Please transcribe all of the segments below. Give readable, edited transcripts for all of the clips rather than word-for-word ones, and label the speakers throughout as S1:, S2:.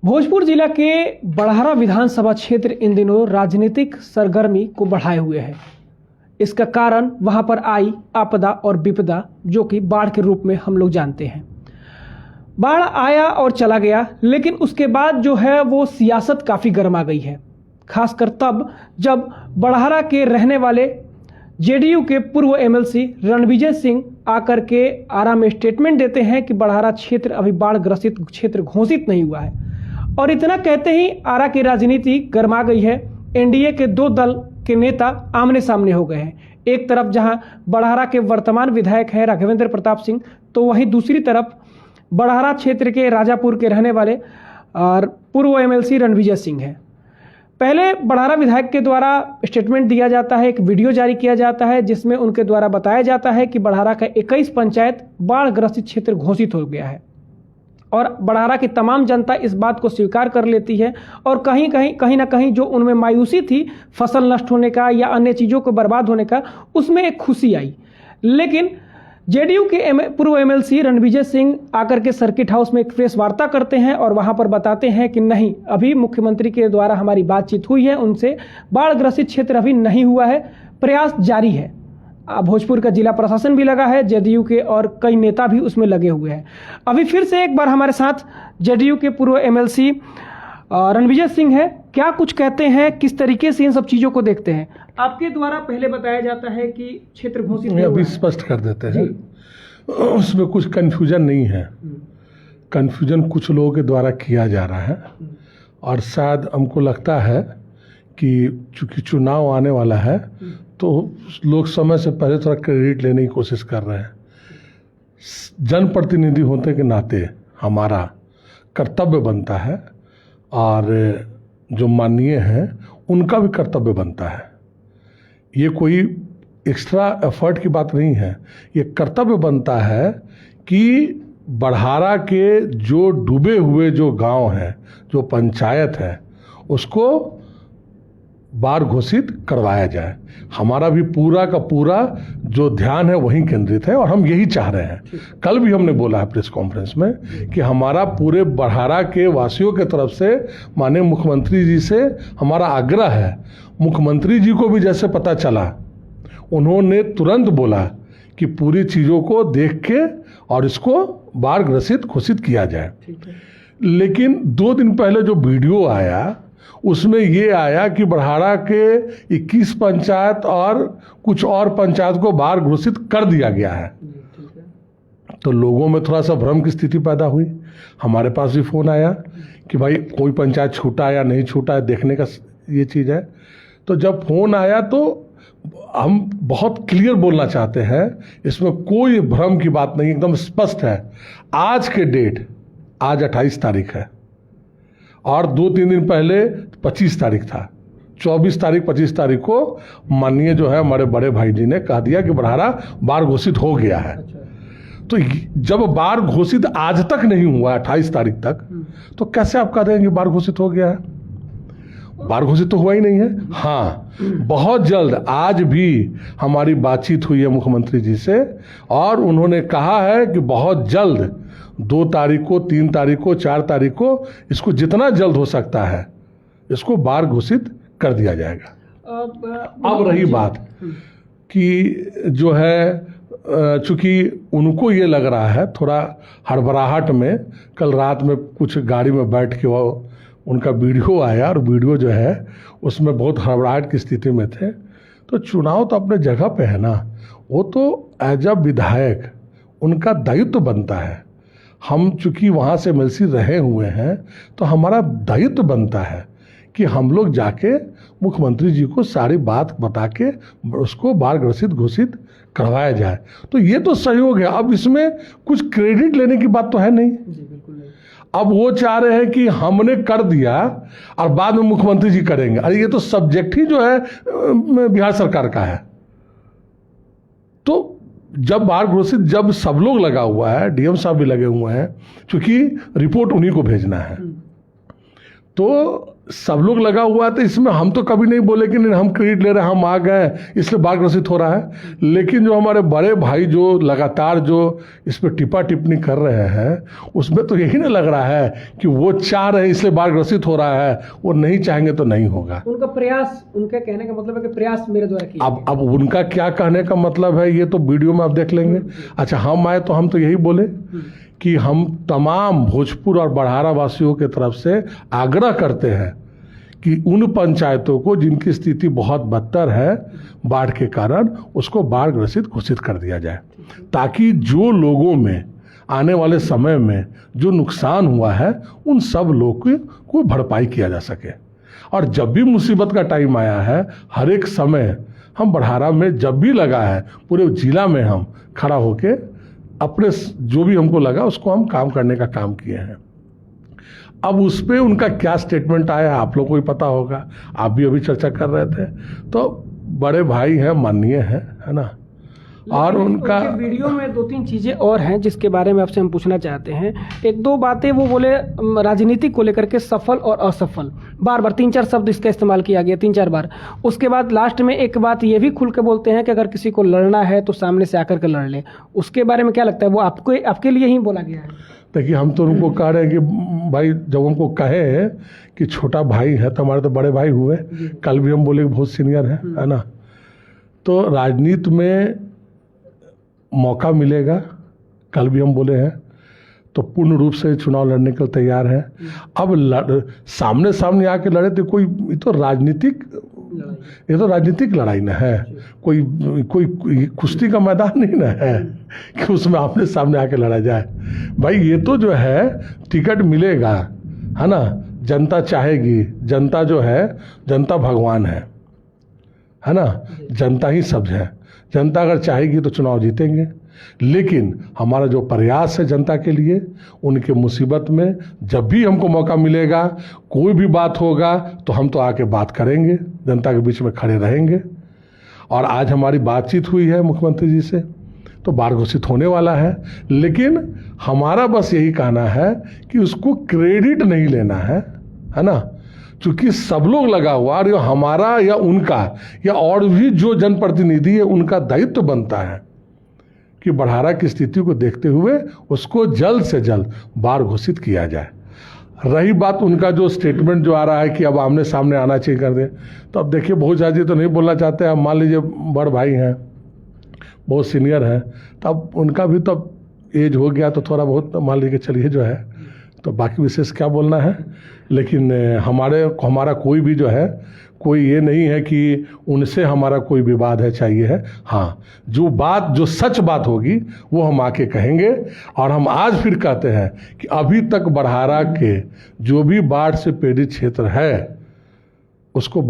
S1: भोजपुर जिला के बड़हरा विधानसभा क्षेत्र इन दिनों राजनीतिक सरगर्मी को बढ़ाए हुए है। इसका कारण वहां पर आई आपदा और विपदा, जो कि बाढ़ के रूप में हम लोग जानते हैं। बाढ़ आया और चला गया, लेकिन उसके बाद जो है वो सियासत काफ़ी गर्मा गई है, खासकर तब जब बड़हरा के रहने वाले जेडीयू के पूर्व एमएलसी रणविजय सिंह आकर के आरा में स्टेटमेंट देते हैं कि बड़हरा क्षेत्र अभी बाढ़ ग्रसित क्षेत्र घोषित नहीं हुआ है। और इतना कहते ही आरा की राजनीति गर्मा गई है। एनडीए के दो दल के नेता आमने सामने हो गए हैं। एक तरफ जहां बड़हरा के वर्तमान विधायक हैं राघवेंद्र प्रताप सिंह, तो वहीं दूसरी तरफ बड़हरा क्षेत्र के राजापुर के रहने वाले और पूर्व एमएलसी रणविजय सिंह हैं। पहले बड़हरा विधायक के द्वारा स्टेटमेंट दिया जाता है, एक वीडियो जारी किया जाता है जिसमें उनके द्वारा बताया जाता है कि बड़हरा का 21 पंचायत बाढ़ ग्रसित क्षेत्र घोषित हो गया है और बड़हरा की तमाम जनता इस बात को स्वीकार कर लेती है। और कहीं ना कहीं जो उनमें मायूसी थी फसल नष्ट होने का या अन्य चीज़ों को बर्बाद होने का, उसमें एक खुशी आई। लेकिन जेडीयू के पूर्व एमएलसी रणविजय सिंह आकर के सर्किट हाउस में एक प्रेस वार्ता करते हैं और वहां पर बताते हैं कि नहीं, अभी मुख्यमंत्री के द्वारा हमारी बातचीत हुई है, उनसे बाढ़ ग्रसित क्षेत्र अभी नहीं हुआ है, प्रयास जारी है। भोजपुर का जिला प्रशासन भी लगा है, जेडीयू के और कई नेता भी उसमें लगे हुए हैं। अभी फिर से एक बार हमारे साथ जेडीयू के पूर्व एमएलसी रणविजय सिंह है। क्या कुछ कहते हैं, किस तरीके से इन सब चीज़ों को देखते हैं? आपके द्वारा पहले बताया जाता है कि क्षेत्र घोषित
S2: अभी स्पष्ट कर देते हैं, उसमें कुछ कंफ्यूजन नहीं है। कंफ्यूजन कुछ लोगों के द्वारा किया जा रहा है और शायद हमको लगता है कि चूंकि चुनाव आने वाला है तो लोग समय से पहले थोड़ा क्रेडिट लेने की कोशिश कर रहे हैं। जनप्रतिनिधि होने के नाते हमारा कर्तव्य बनता है और जो माननीय हैं उनका भी कर्तव्य बनता है। ये कोई एक्स्ट्रा एफर्ट की बात नहीं है, ये कर्तव्य बनता है कि बड़हरा के जो डूबे हुए जो गांव हैं, जो पंचायत है, उसको बाढ़ घोषित करवाया जाए। हमारा भी पूरा का पूरा जो ध्यान है वहीं केंद्रित है और हम यही चाह रहे हैं। कल भी हमने बोला है प्रेस कॉन्फ्रेंस में कि हमारा पूरे बड़हरा के वासियों के तरफ से माननीय मुख्यमंत्री जी से हमारा आग्रह है। मुख्यमंत्री जी को भी जैसे पता चला, उन्होंने तुरंत बोला कि पूरी चीज़ों को देख के और इसको बाढ़ ग्रसित घोषित किया जाए। लेकिन 2 दिन पहले जो वीडियो आया उसमें ये आया कि बड़हरा के 21 पंचायत और कुछ और पंचायत को बाढ़ घोषित कर दिया गया है। तो लोगों में थोड़ा सा भ्रम की स्थिति पैदा हुई। हमारे पास भी फ़ोन आया कि भाई कोई पंचायत छूटा या नहीं छूटा है, देखने का ये चीज़ है। तो जब फ़ोन आया तो हम बहुत क्लियर बोलना चाहते हैं, इसमें कोई भ्रम की बात नहीं, एकदम स्पष्ट है। आज के डेट, आज 28 तारीख है और 2-3 दिन पहले 25 तारीख था। 24 तारीख 25 तारीख को माननीय जो है हमारे बड़े भाई जी ने कह दिया कि बड़हरा बाढ़ घोषित हो गया है। तो जब बाढ़ घोषित आज तक नहीं हुआ 28 तारीख तक, तो कैसे आप कह रहे हैं कि बाढ़ घोषित हो गया है? बाढ़ घोषित तो हुआ ही नहीं है। हाँ, बहुत जल्द आज भी हमारी बातचीत हुई है मुख्यमंत्री जी से और उन्होंने कहा है कि बहुत जल्द 2 तारीख को, 3 तारीख को, 4 तारीख को इसको जितना जल्द हो सकता है इसको बाढ़ घोषित कर दिया जाएगा। अब रही बात कि जो है चूंकि उनको ये लग रहा है थोड़ा हड़बड़ाहट में, कल रात में कुछ गाड़ी में बैठ के वो उनका वीडियो आया और वीडियो जो है उसमें बहुत हड़बड़ाहट की स्थिति में थे। तो चुनाव तो अपने जगह पे है ना, वो तो एज अ विधायक उनका दायित्व बनता है। हम चूंकि वहाँ से एमएलसी रहे हुए हैं तो हमारा दायित्व बनता है कि हम लोग जाके मुख्यमंत्री जी को सारी बात बता के उसको बाढ़ ग्रसित घोषित करवाया जाए। तो ये तो सहयोग है। अब इसमें कुछ क्रेडिट लेने की बात तो है नहीं। अब वो चाह रहे हैं कि हमने कर दिया और बाद में मुख्यमंत्री जी करेंगे। अरे ये तो सब्जेक्ट ही जो है बिहार सरकार का है। तो जब बाढ़ घोषित, जब सब लोग लगा हुआ है, डीएम साहब भी लगे हुए हैं, क्योंकि रिपोर्ट उन्हीं को भेजना है, तो सब लोग लगा हुआ है, तो इसमें हम तो कभी नहीं बोले कि नहीं हम क्रेडिट ले रहे हैं, हम आ गए इसलिए बाढ़ ग्रसित हो रहा है। लेकिन जो हमारे बड़े भाई जो लगातार जो इस पर टिप्पा टिप्पणी कर रहे हैं, उसमें तो यही ना लग रहा है कि वो चाह रहे हैं इसलिए बाढ़ ग्रसित हो रहा है, वो नहीं चाहेंगे तो नहीं होगा।
S1: उनका प्रयास, उनके कहने का मतलब है कि प्रयास मेरे द्वारा किया।
S2: अब उनका क्या कहने का मतलब है ये तो वीडियो में आप देख लेंगे। अच्छा, हम आए तो हम तो यही बोले कि हम तमाम भोजपुर और बड़हारा वासियों के तरफ से आग्रह करते हैं कि उन पंचायतों को जिनकी स्थिति बहुत बदतर है बाढ़ के कारण, उसको बाढ़ ग्रसित घोषित कर दिया जाए, ताकि जो लोगों में आने वाले समय में जो नुकसान हुआ है उन सब लोगों को भरपाई किया जा सके। और जब भी मुसीबत का टाइम आया है, हर एक समय हम बड़हारा में जब भी लगा है, पूरे जिला में हम खड़ा होके अपने जो भी हमको लगा उसको हम काम करने का काम किए हैं। अब उस पर उनका क्या स्टेटमेंट आया आप लोग को ही पता होगा, आप भी अभी चर्चा कर रहे थे। तो बड़े भाई हैं, माननीय हैं, है ना। और उनका
S1: वीडियो में 2-3 चीज़ें और हैं जिसके बारे में आपसे हम पूछना चाहते हैं। 1-2 बातें वो बोले राजनीति को लेकर के, सफल और असफल, बार बार 3-4 शब्द इसका इस्तेमाल किया गया 3-4 बार। उसके बाद लास्ट में एक बात ये भी खुल के बोलते हैं कि अगर किसी को लड़ना है तो सामने से आकर के लड़ ले। उसके बारे में क्या लगता है, वो आपके लिए ही बोला गया है?
S2: देखिए, हम तो उनको कह रहे हैं कि भाई जब हमको कहे कि छोटा भाई है तो हमारे तो बड़े भाई हुए, कल भी हम बोले कि बहुत सीनियर है ना। तो राजनीति में मौका मिलेगा, कल भी हम बोले हैं, तो पूर्ण रूप से चुनाव लड़ने के लिए तैयार है। अब सामने सामने आके लड़े तो कोई, ये तो राजनीतिक लड़ाई ना है, कोई कुश्ती का मैदान नहीं ना है कि उसमें आमने सामने आके लड़ा जाए। भाई ये तो जो है टिकट मिलेगा, है ना, जनता चाहेगी, जनता जो है, जनता भगवान है ना, जनता ही सब है। जनता अगर चाहेगी तो चुनाव जीतेंगे। लेकिन हमारा जो प्रयास है जनता के लिए, उनके मुसीबत में जब भी हमको मौका मिलेगा, कोई भी बात होगा तो हम तो आके बात करेंगे, जनता के बीच में खड़े रहेंगे। और आज हमारी बातचीत हुई है मुख्यमंत्री जी से, तो बाढ़ घोषित होने वाला है। लेकिन हमारा बस यही कहना है कि उसको क्रेडिट नहीं लेना है ना, क्योंकि सब लोग लगा हुआ, और हमारा या उनका या और भी जो जनप्रतिनिधि है उनका दायित्व बनता है कि बड़हारा की स्थिति को देखते हुए उसको जल्द से जल्द बाढ़ घोषित किया जाए। रही बात उनका जो स्टेटमेंट जो आ रहा है कि अब आमने सामने आना चाहिए कर दें, तो अब देखिए बहुत ज़्यादा तो नहीं बोलना चाहते। अब मान लीजिए बड़ भाई हैं, बहुत सीनियर हैं, तो अब उनका भी तो एज हो गया, तो थोड़ा बहुत मान लीजिए चलिए जो है, तो बाकी विशेष क्या बोलना है। लेकिन हमारा कोई भी जो है, कोई ये नहीं है कि उनसे हमारा कोई विवाद है, चाहिए है। हाँ, जो सच बात होगी वो हम आके कहेंगे। और हम आज फिर कहते हैं कि अभी तक बड़हारा के जो भी बाढ़ से पीड़ित क्षेत्र है उसको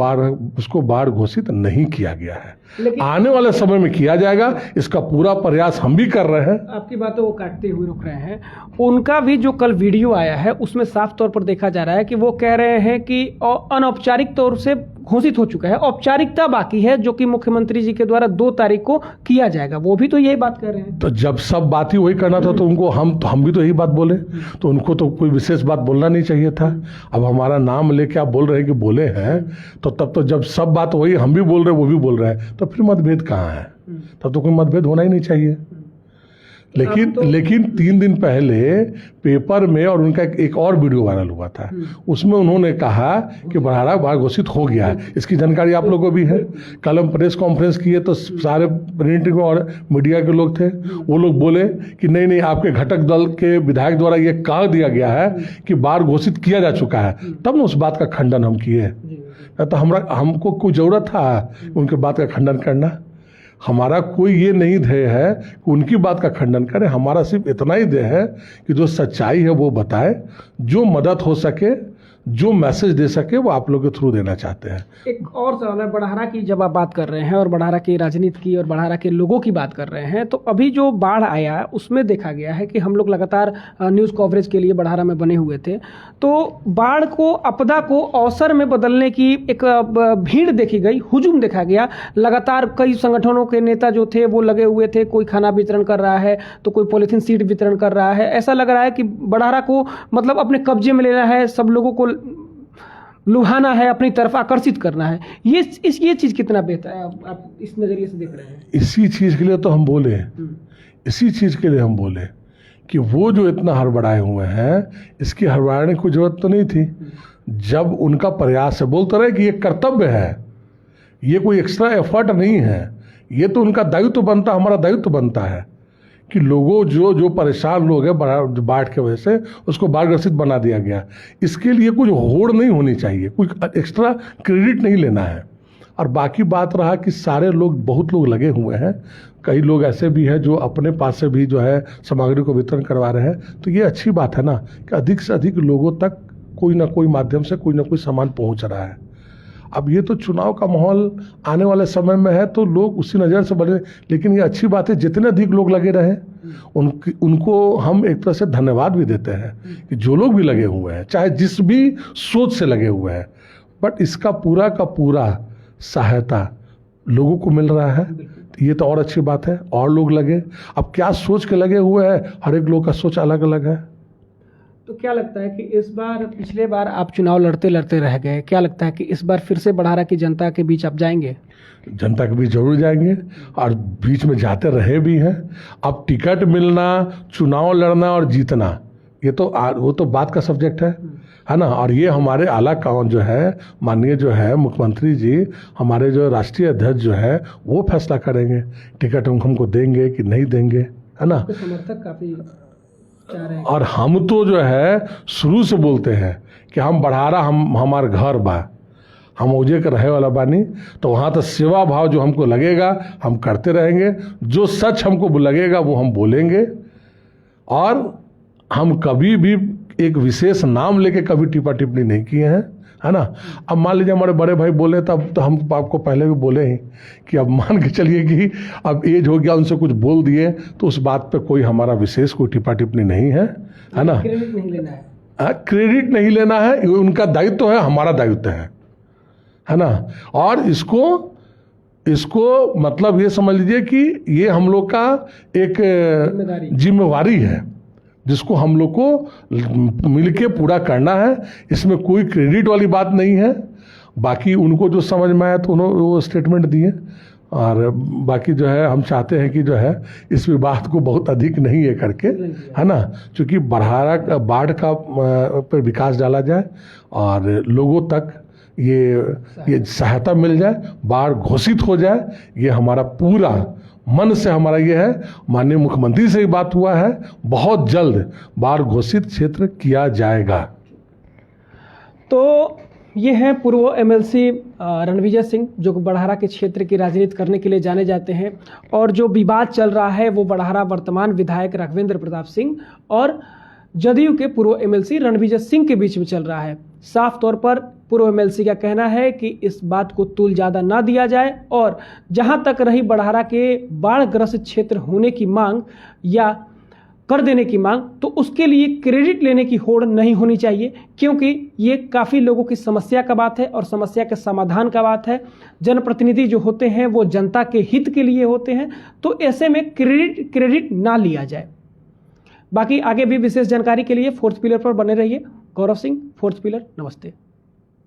S2: बाढ़ घोषित नहीं किया गया है। आने वाले समय में किया जाएगा, इसका पूरा प्रयास हम भी कर रहे हैं।
S1: आपकी बातों को काटते हुए रुक रहे हैं। उनका भी जो कल वीडियो आया है उसमें साफ तौर पर देखा जा रहा है कि वो कह रहे हैं कि अनौपचारिक तौर से घोषित हो चुका है, औपचारिकता बाकी है जो कि मुख्यमंत्री जी के द्वारा 2 तारीख को किया जाएगा। वो भी तो यही बात कर रहे हैं।
S2: तो जब सब बात ही वही करना था तो उनको हम भी तो यही बात बोले, तो उनको तो कोई विशेष बात बोलना नहीं चाहिए था। अब हमारा नाम लेके आप बोल रहे हैं कि बोले हैं, तो तब तो जब सब बात वही हम भी बोल रहे हैं वो भी बोल रहे हैं, तो फिर मतभेद कहाँ है? तब तो कोई मतभेद होना ही नहीं चाहिए। लेकिन 3 दिन पहले पेपर में और उनका एक और वीडियो वायरल हुआ था, उसमें उन्होंने कहा कि बड़हारा बाढ़ घोषित हो गया है। इसकी जानकारी आप लोगों को भी है। कल हम प्रेस कॉन्फ्रेंस किए तो सारे प्रिंट और मीडिया के लोग थे, वो लोग बोले कि नहीं आपके घटक दल के विधायक द्वारा ये कह दिया गया है कि बाढ़ घोषित किया जा चुका है। तब न उस बात का खंडन हम किए, तो हमको कोई ज़रूरत था उनके बात का खंडन करना। हमारा कोई ये नहीं ध्येय है कि उनकी बात का खंडन करें, हमारा सिर्फ इतना ही ध्येय है कि जो सच्चाई है वो बताए, जो मदद हो सके, जो मैसेज दे सके वो आप लोग के थ्रू देना चाहते हैं।
S1: एक और सवाल है, बड़हारा की जब आप बात कर रहे हैं और बड़हारा की राजनीति की और बड़हारा के लोगों की बात कर रहे हैं, तो अभी जो बाढ़ आया उसमें देखा गया है कि हम लोग लगातार न्यूज़ कवरेज के लिए बड़हारा में बने हुए थे, तो बाढ़ को, आपदा को अवसर में बदलने की एक भीड़ देखी गई, हुजूम देखा गया। लगातार कई संगठनों के नेता जो थे वो लगे हुए थे, कोई खाना वितरण कर रहा है तो कोई पॉलीथीन सीट वितरण कर रहा है। ऐसा लग रहा है कि बड़हारा को मतलब अपने कब्जे में लेना है, सब लोगों को लुभाना है, अपनी तरफ आकर्षित करना है। ये चीज़ कितना बेहतर है, आप इस नज़रिए से देख रहे हैं?
S2: इसी चीज़ के लिए तो हम बोले, इसी चीज़ के लिए हम बोले कि वो जो इतना हड़बड़ाए हुए हैं, इसकी हड़बड़ाने की जरूरत तो नहीं थी। जब उनका प्रयास है, बोलते रहे कि ये कर्तव्य है, ये कोई एक्स्ट्रा एफर्ट नहीं है, ये तो उनका दायित्व बनता, हमारा दायित्व बनता है कि लोगों जो परेशान लोग हैं बाढ़ के वजह से, उसको बाढ़ग्रसित बना दिया गया। इसके लिए कुछ होड़ नहीं होनी चाहिए, कुछ एक्स्ट्रा क्रेडिट नहीं लेना है। और बाकी बात रहा कि सारे लोग, बहुत लोग लगे हुए हैं, कई लोग ऐसे भी हैं जो अपने पास से भी जो है सामग्री को वितरण करवा रहे हैं। तो ये अच्छी बात है ना कि अधिक से अधिक लोगों तक कोई ना कोई माध्यम से कोई ना कोई सामान पहुंच रहा है। अब ये तो चुनाव का माहौल आने वाले समय में है, तो लोग उसी नज़र से बने। लेकिन ये अच्छी बात है, जितने अधिक लोग लगे रहे उनको हम एक तरह से धन्यवाद भी देते हैं कि जो लोग भी लगे हुए हैं, चाहे जिस भी सोच से लगे हुए हैं, बट इसका पूरा का पूरा सहायता लोगों को मिल रहा है। ये तो और अच्छी बात है, और लोग लगे। अब क्या सोच के लगे हुए हैं, हर एक लोग का सोच अलग अलग है।
S1: तो क्या लगता है कि इस बार, पिछले बार आप चुनाव लड़ते लड़ते रह गए, क्या लगता है कि इस बार फिर से बड़हारा की जनता के बीच आप जाएंगे?
S2: जनता के बीच जरूर जाएंगे, और बीच में जाते रहे भी हैं। अब टिकट मिलना, चुनाव लड़ना और जीतना, ये तो वो तो बात का सब्जेक्ट है ना। और ये हमारे आला कौन जो है, माननीय जो है मुख्यमंत्री जी, हमारे जो राष्ट्रीय अध्यक्ष जो है, वो फैसला करेंगे कि हमको देंगे कि नहीं देंगे, है ना।
S1: समर्थक काफी चाह रहे हैं।
S2: और हम तो जो है शुरू से बोलते हैं कि हम बड़हारा, हमार घर बा, हम ओजे के रहे वाला बानी, तो वहाँ तो सेवा भाव जो हमको लगेगा हम करते रहेंगे। जो सच हमको लगेगा वो हम बोलेंगे, और हम कभी भी एक विशेष नाम लेके कभी टिप्पा टिप्पणी नहीं किए हैं, है ना। अब मान लीजिए हमारे बड़े भाई बोले, तब तो हम आपको पहले भी बोले ही कि अब मान के चलिए कि अब एज हो गया, उनसे कुछ बोल दिए, तो उस बात पे कोई हमारा विशेष कोई टिप्पा टिप्पणी नहीं है ना।
S1: क्रेडिट नहीं लेना है,
S2: क्रेडिट नहीं लेना है, ये उनका दायित्व है, हमारा दायित्व है ना। और इसको मतलब ये समझ लीजिए कि ये हम लोग का एक जिम्मेवारी है, जिसको हम लोग को मिलके पूरा करना है। इसमें कोई क्रेडिट वाली बात नहीं है। बाकी उनको जो समझ में आया तो उन्होंने वो स्टेटमेंट दिए, और बाकी जो है हम चाहते हैं कि जो है इस विवाद को बहुत अधिक नहीं ये करके, है ना, क्योंकि बड़हारा बाढ़ का पर विकास डाला जाए और लोगों तक ये सहायता मिल जाए, बाढ़ घोषित हो जाए। ये हमारा पूरा मन से हमारा ये है। माननीय मुख्यमंत्री से ही बात हुआ है, बहुत जल्द बाढ़ घोषित क्षेत्र किया जाएगा।
S1: तो ये हैं पूर्व एमएलसी रणविजय सिंह, जो बड़हारा के क्षेत्र की राजनीति करने के लिए जाने जाते हैं। और जो विवाद चल रहा है वो बड़हारा वर्तमान विधायक राघवेंद्र प्रताप सिंह और जदयू के पूर्व एमएलसी रणविजय सिंह के बीच में चल रहा है। साफ तौर पर पूर्व एमएलसी का कहना है कि इस बात को तूल ज़्यादा ना दिया जाए, और जहां तक रही बड़हारा के बाढ़ग्रस्त क्षेत्र होने की मांग या कर देने की मांग, तो उसके लिए क्रेडिट लेने की होड़ नहीं होनी चाहिए, क्योंकि ये काफ़ी लोगों की समस्या का बात है और समस्या के समाधान का बात है। जनप्रतिनिधि जो होते हैं वो जनता के हित के लिए होते हैं, तो ऐसे में क्रेडिट ना लिया जाए। बाकी आगे भी विशेष जानकारी के लिए फोर्थ पिलर पर बने रहिए। गौरव सिंह, फोर्थ पिलर, नमस्ते।